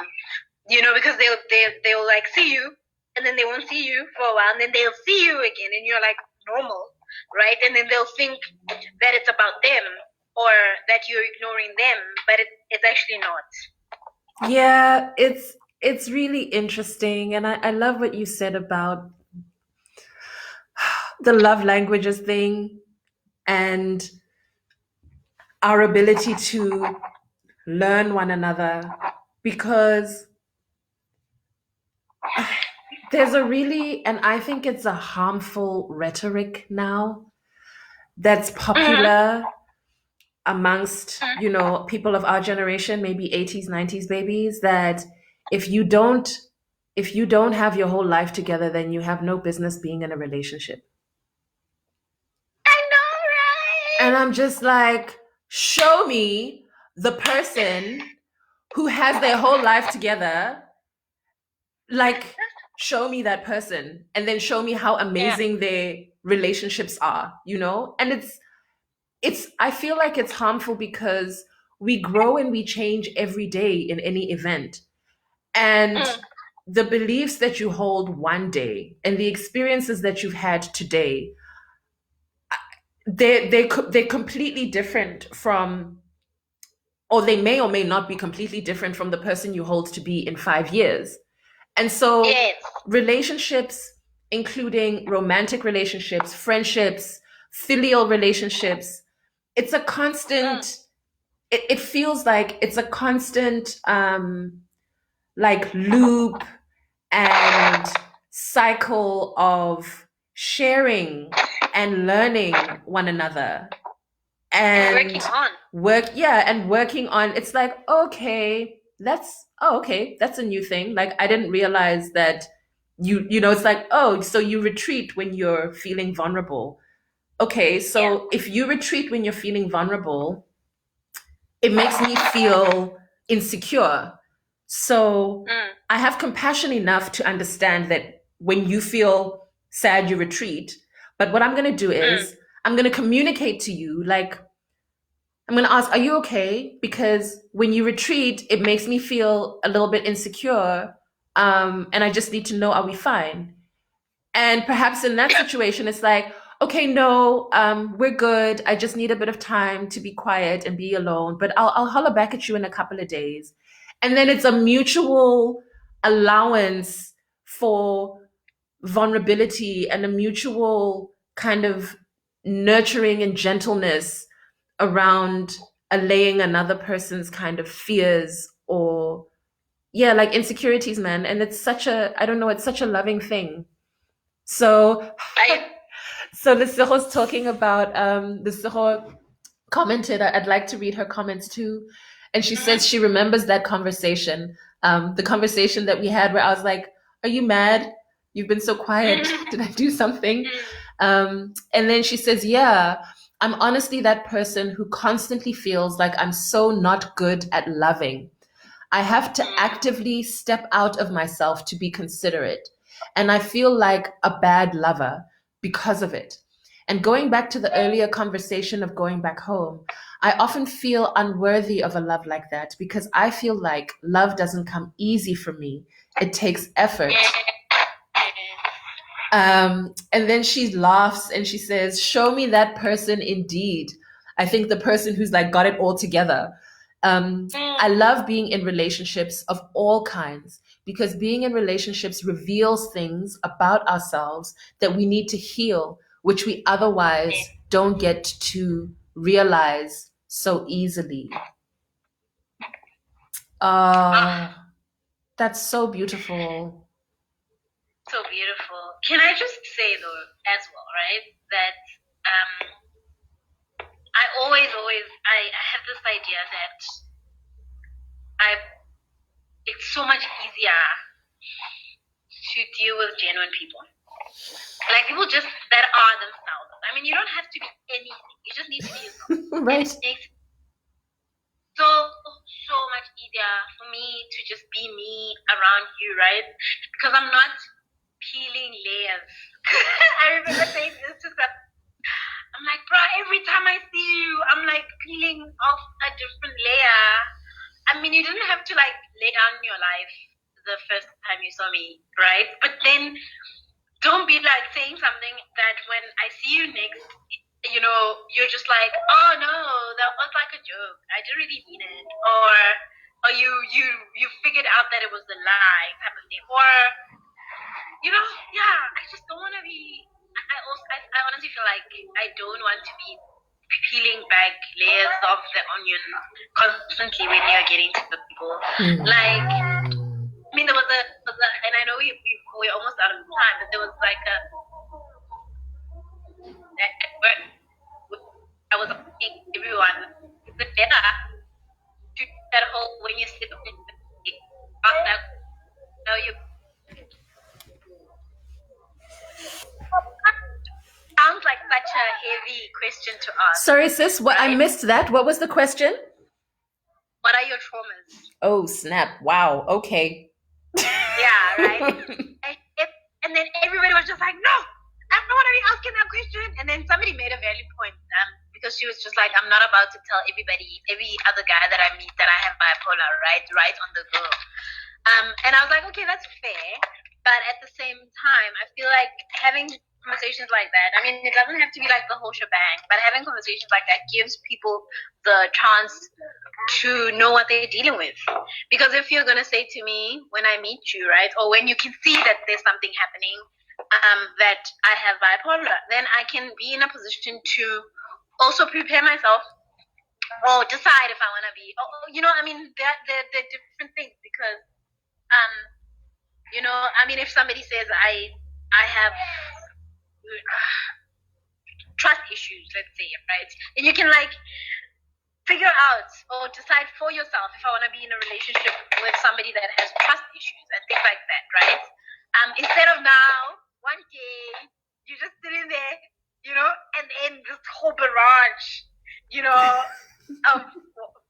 because they'll like see you, and then they won't see you for a while, and then they'll see you again, and you're like normal, right? And then they'll think that it's about them, or that you're ignoring them, but it's actually not. Yeah, it's really interesting, and I love what you said about the love languages thing and our ability to learn one another, because there's a really, and I think it's a harmful rhetoric now that's Mm-hmm. popular amongst, people of our generation, maybe 80s, 90s babies, that if you don't if you don't have your whole life together, then you have no business being in a relationship. I'm just like, show me the person who has their whole life together. Like, show me that person and then show me how Yeah. amazing their relationships are, you know? And I feel like it's harmful because we grow and we change every day in any event. And Mm. the beliefs that you hold one day and the experiences that you've had today, they're completely different from, or they may or may not be completely different from the person you hold to be in 5 years. And so Yes. relationships, including romantic relationships, friendships, filial relationships, it's a Mm. constant, it feels like it's a constant like loop and cycle of sharing and learning one another And and working on. working on. It's like, okay, that's a new thing. Like, I didn't realize that it's like, oh, so you retreat when you're feeling vulnerable. Okay, Yeah. so if you retreat when you're feeling vulnerable, it makes me feel insecure. So Mm. I have compassion enough to understand that when you feel sad, you retreat. But what I'm going to do Mm. is I'm going to communicate to you, like, I'm going to ask, are you okay? Because when you retreat, it makes me feel a little bit insecure. And I just need to know, are we fine? And perhaps in that situation, it's like, okay, no, we're good. I just need a bit of time to be quiet and be alone, but I'll holler back at you in a couple of days. And then it's a mutual allowance for vulnerability and a mutual kind of nurturing and gentleness around allaying another person's kind of fears or, yeah, like insecurities, man. And it's such a, I don't know, it's such a loving thing. So, I so Lissero's talking about, Lissero commented, I'd like to read her comments too. And she Mhm. says she remembers that conversation, the conversation that we had where I was like, are you mad? You've been so quiet. Mm. Did I do something? Mm. And then she says, yeah, I'm honestly that person who constantly feels like I'm so not good at loving. I have to Mm. actively step out of myself to be considerate. And I feel like a bad lover because of it. And going back to the earlier conversation of going back home, I often feel unworthy of a love like that because I feel like love doesn't come easy for me. It takes effort. Yeah. And then she laughs and she says, show me that person indeed. I think the person who's like got it all together. I Mm. love being in relationships of all kinds because being in relationships reveals things about ourselves that we need to heal, which we otherwise don't get to realize so easily. Ah, That's so beautiful. so beautiful. Can I just say though, as well, right, that I I have this idea that I it's so much easier to deal with genuine people. Like people just that are themselves. I mean, you don't have to be anything. You just need to be yourself. And Right. it makes it so much easier for me to just be me around you, right? Because I'm not peeling layers. I remember saying this to some. I'm like, bro, every time I see you, I'm like peeling off a different layer. I mean, you didn't have to like lay down your life the first time you saw me, right? But then don't be like saying something that when I see you next, you're just like, oh no, that was like a joke. I didn't really mean it, or you figured out that it was a lie type of thing, or yeah. I just don't want to be. I honestly feel like I don't want to be peeling back layers of the onion constantly when you're getting to the people. Like, I mean, there was and I know we're almost out of time, but there was like I was asking everyone, is it better to that whole when you sit up after you sounds like such a heavy heavy question to ask. Sorry, sis, what I Right? missed that. What was the question? What are your traumas? Oh, snap. Wow. Okay. Yeah, right. And then everybody was just like, no, I don't want to be asking that question. And then somebody made a valid point, because she was just like, I'm not about to tell every other guy that I meet that I have bipolar, right on the go. And I was like, okay, that's fair. But at the same time, I feel like having conversations like that, I mean, it doesn't have to be like the whole shebang, but having conversations like that gives people the chance to know what they're dealing with. Because if you're going to say to me when I meet you, right, or when you can see that there's something happening, that I have bipolar, then I can be in a position to also prepare myself or decide if I want to be, I mean, they're different things because, I mean, if somebody says I have trust issues, let's say, right, and you can like figure out or decide for yourself if I want to be in a relationship with somebody that has trust issues and things like that, right? Instead of now, one day, you're just sitting there, and then this whole barrage, of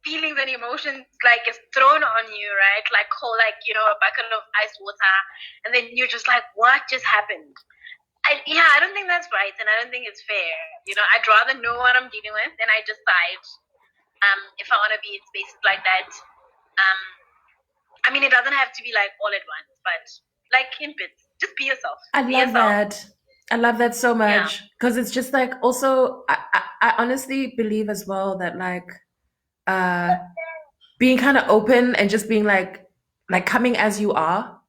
feelings and emotions like is thrown on you, right? Like a bucket of ice water, and then you're just like, what just happened? I don't think that's right, and I don't think it's fair. I'd rather know what I'm dealing with, and I decide if I want to be in spaces like that. I mean, it doesn't have to be like all at once, but like in bits. Just be yourself. I love that. I love that so much because it's just like also I honestly believe as well that like being kind of open and just being like coming as you are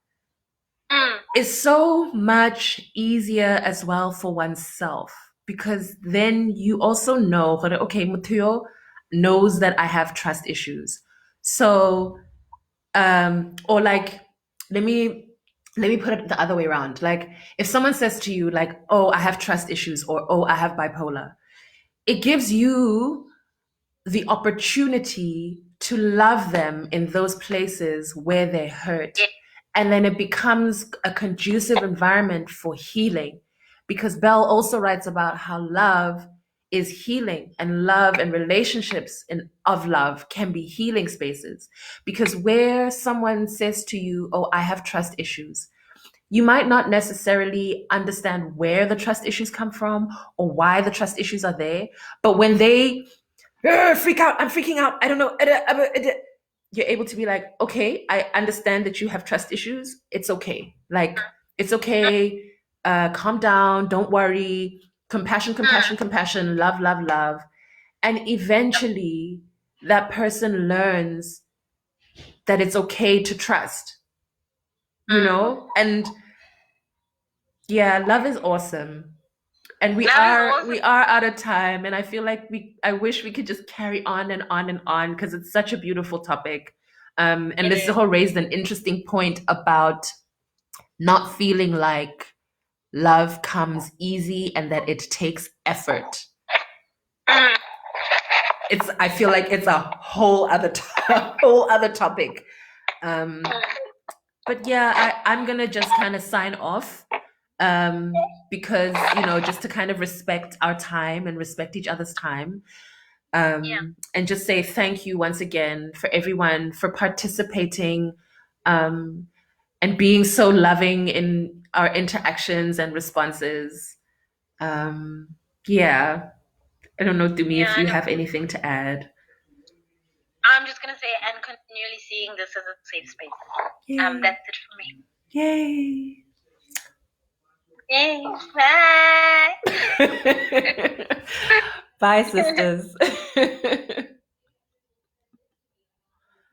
is so much easier as well for oneself because then you also know okay, Muthuyo knows that I have trust issues. So or like let me put it the other way around. Like if someone says to you like, oh, I have trust issues or oh, I have bipolar, it gives you the opportunity to love them in those places where they're hurt. And then it becomes a conducive environment for healing. Because Bell also writes about how love is healing and love and relationships of love can be healing spaces. Because where someone says to you, oh, I have trust issues, you might not necessarily understand where the trust issues come from or why the trust issues are there. But when they freak out, I'm freaking out, I don't know, you're able to be like, okay, I understand that you have trust issues. It's okay. Like, it's okay. Calm down. Don't worry. Compassion, compassion, compassion. Love, love, love. And eventually, that person learns that it's okay to trust. And yeah, love is awesome. And we are out of time, and I feel like I wish we could just carry on and on and on because it's such a beautiful topic. And this whole raised an interesting point about not feeling like love comes easy and that it takes effort. I feel like it's a whole other topic. But yeah, I'm gonna just kind of sign off. Because just to kind of respect our time and respect each other's time, and just say thank you once again for everyone for participating, and being so loving in our interactions and responses. Yeah, I don't know, Dumi, if you have anything to add. I'm just gonna say, and continually seeing this as a safe space. Yay. That's it for me. Yay. Bye. Bye, sisters.